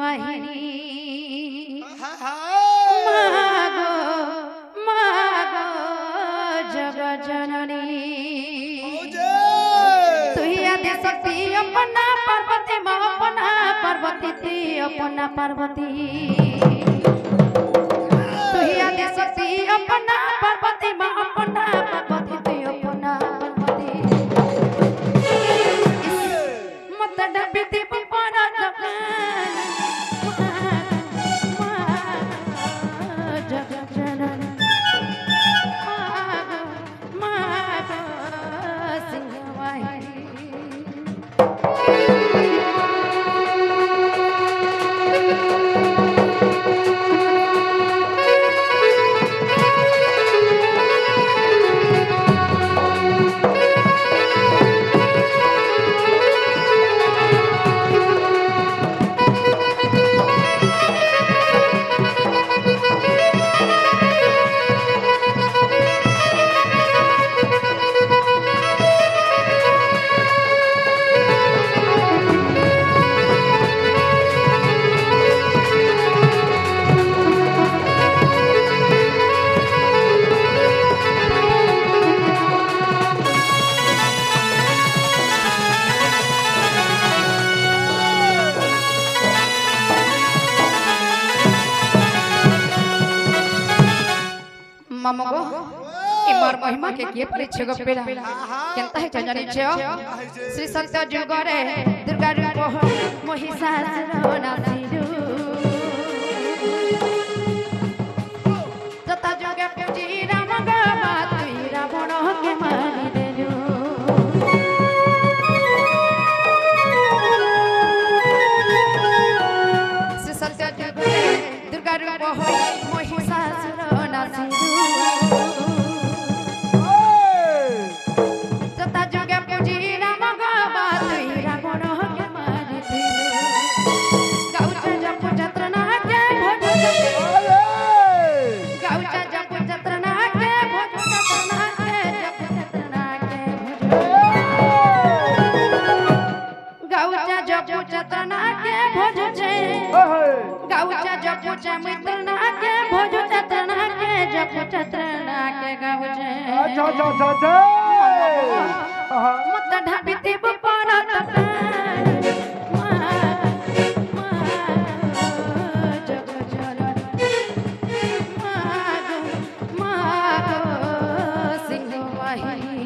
वाहिनी मागो मागो जगत जननी तुही आदि शक्ति अपना पार्वती माँ अपना पार्वती ती अपना पार्वती तुही आदि शक्ति अपना पार्वती माँ अपना पार्वती ती अपना पार्वती मत डबती पपना जगत जननी मागो सिंह वाहिनी मामगो इमर महिमा के किए परिचय गपेला केनता है जानि छो श्री सत्य जुग रे दुर्गा रूप महिषासुर नासिरु जता जुगे पूजी राम गवा तुई रावण के मारि देलु श्री सत्य जुग रे दुर्गा रूप महिषासुर नासिरु मत ढाबिते बपना जगत जननी मागो सिंह वाहिनी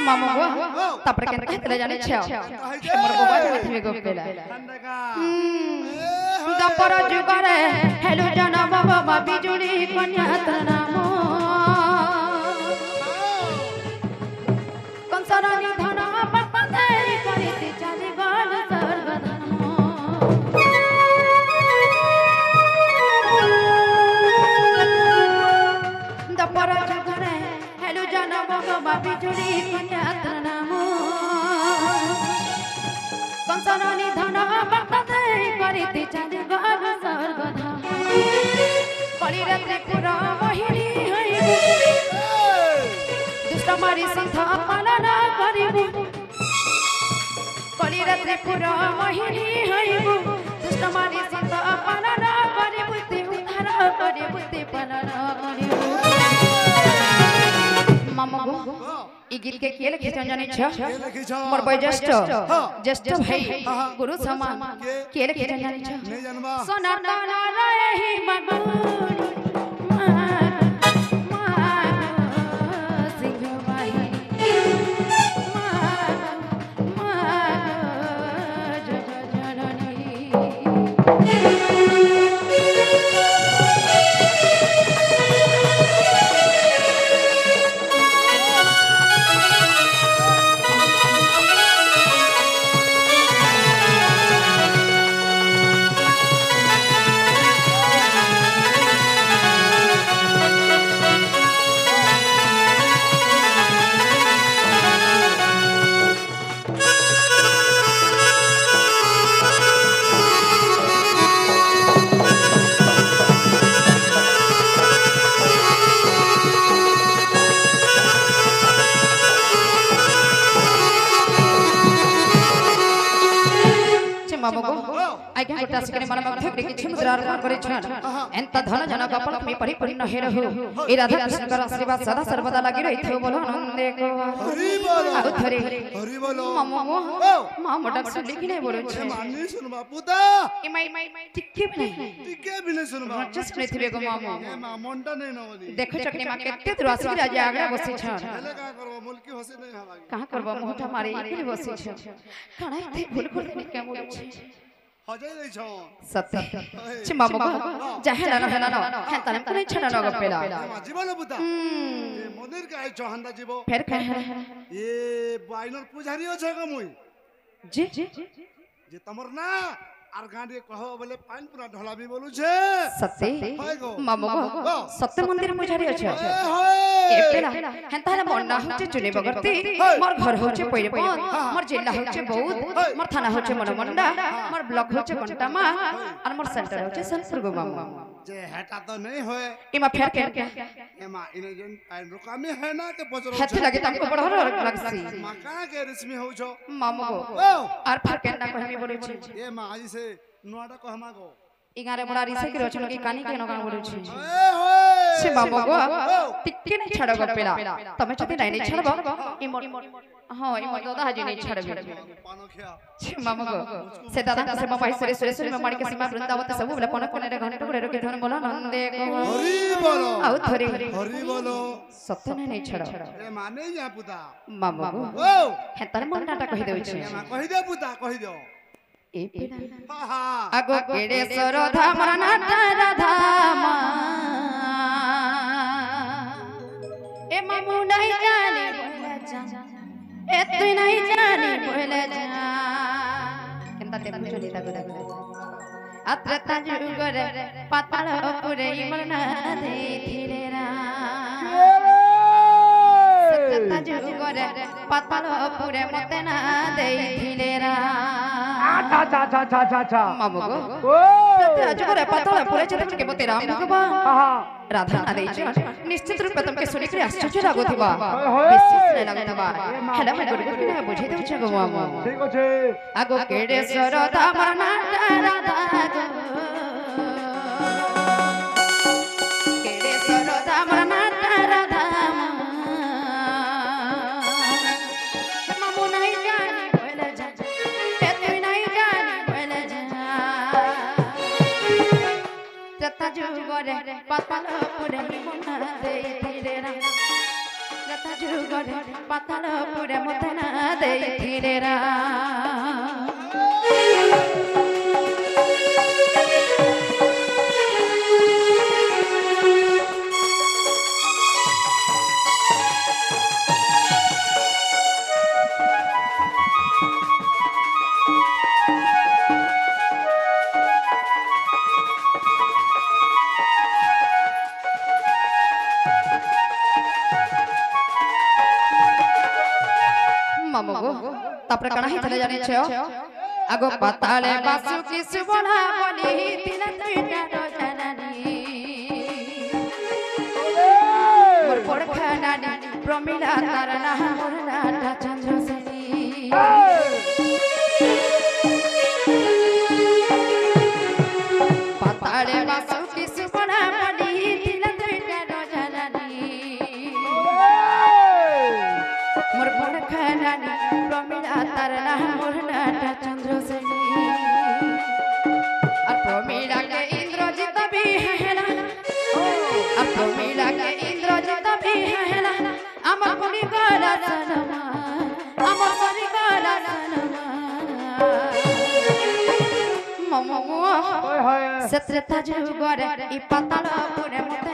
मामगो तापर केनता हेतले जानि छो हमर गोबा मथमे गपेला दपर जुग रे हेलो जनम बाबा बिजुली कन्या तनाम कंसरनी धन पपते करिति चली गल सर्वधन दपर जुग रे हेलो जनम बाबा बिजुली कन्या तनाम कंसरनी धन पपते करिति चली गल सर्वधन कलिरे त्रिपुरा मोहिनी हई दुष्ट मारी संथ पालन करिबु कलिरे त्रिपुरा मोहिनी हईबु दुष्ट मारी संथ पालन करिबु ते उद्धार करिबु ते पालन करिबु मामगो ई गीत के केले खिचन जानि छ मोर वयोज्येष्ठ ज्येष्ठ भाई गुरु समान केले खिचन जानि छ सनातन रहि मगुरी आज्ञा गोटा सिकने मन मध्य किछि मुद्रा अर्पण करिछन एंत धन जन कपल में परिपूर्ण हे रहु ए राधा कृष्ण का आशीर्वाद सदा सर्वदा लागि रहिथो बोलो नंदे को हरि बोलो हरि बोलो मामा मामा डक सुन लिखि नै बोलो छे मानी सुन बापू दा ए माई टिके भी नहीं सुन बापू जस्ट नै थिबे गो मामा ए मामोंटा नै नवदी देखो चकनी मा केते दुरासी राजा आगरा बसी छ हेले का करबो मुल्की होसे नै हवागी कहां करबो मोहटा मारे इकली बसी छ खाना इते भूल कर देने के बोलो छे हजै नै छ सत्य छ मामा जहेला न हेला न हेतन कुनै छना न गपेला जीवन बुता ए मन्दिर का आइ छ हंदा जीवो फेर कह ए बाइनर पुजारी छ ग मुई जी जे तमर ना आर गांडे कहो बोले पान पूरा ढला भी बोलू छे सत्य हाय गो मामा सत्य मंदिर पुजारी छ ए पेला हेंता ना मोंडा होचे चुने बगरती मोर घर होचे पैरेपन मोर जिल्ला होचे बौद्ध मोर थाना होचे मनमंडा मोर ब्लॉक होचे कंटामा और मोर सेंटर होचे संसर गो मामा जे हटा तो नहीं होए इमा फेर के एमा इने जन पाइन रुकामी है ना के पचरो हेते लगे तमको बड़हर लगसी माका के रश्मि हो छो मामा और फेर के ना कहमी बोलै छी ए मा आज से नुआडा कहमा गो इगारे बड़ा रिसे के रचन की कानी के नगान बोलै छी ए होए से मामा गो टिक्के नहीं छड़ गपेला तमे जति नहीं छड़बो इमोर हां इमोर दादा हाजी नहीं छड़बे पानो खिया छे मामा गो से दादा से मामा सुरेश्वर में माड़ी के सीमा वृंदावन सब बोले कोन कोन रे घंटे रे के धन बोला नंदे को हरि बोलो आउ थोरे हरि बोलो सत्य नहीं छड़ ए माने या पुता मामा गो ओ हेतर मनटा कहि देउ छी एमा कहि दे पुता कहि दो ए पेला हा आगो केडेश्वर धाम नाटा राधाम ए मामू नहीं जाने बोले जा ए तू नहीं जाने बोले जा केंता ते बुझली ता गोदा अत्रता जुगरे पाताल पुरे इमरना दे धीरे रा सत्रता जुगरे पाताल पुरे मते ना दे धीरे रा अच्छा मामू गो ओ सत्रता जुगरे पाताल पुरे जते के मते राम भगवान राधा ना देई निश्चित रूप तुमके सुनि के आश्चर्य लागोथिबा विशेष नै लागोथिबा हेला मैं गुरु गुरु ना बुझे दउ छ गो मामू ठीक अछि आगो केडेश्वर धाम नाटा राधा गो केडेश्वर धाम नाटा राधा मामू नहीं जानी बोले जा ए तू नहीं जानी बोले जा रता जुगरे पाताल पुरे मना दे धीरे रा रता जुगरे पाताल पुरे मना दे धीरे रा मामू गो तापर कणा ही चले जाने छो आगो पाताले बासु की सुबोला बोली तिला तुइटा रोजनानी मोर पड़खा नानी प्रमिला तारना मोर नाटा चंद्रसेनी पाताले बासु की सुबोला बोली तिला तुइटा रोजनानी मोर पड़खा नानी प्रमिला तारना मोर नाटा चंद्रसेनी और प्रमिला के इंद्रजित भी हैला और प्रमिला के इंद्रजित भी हैला अमर पुनी गला सनमा अमर पुनी गला सनमा ममो ओए होए सत्रता जुगरे इ पाताल पुरे मते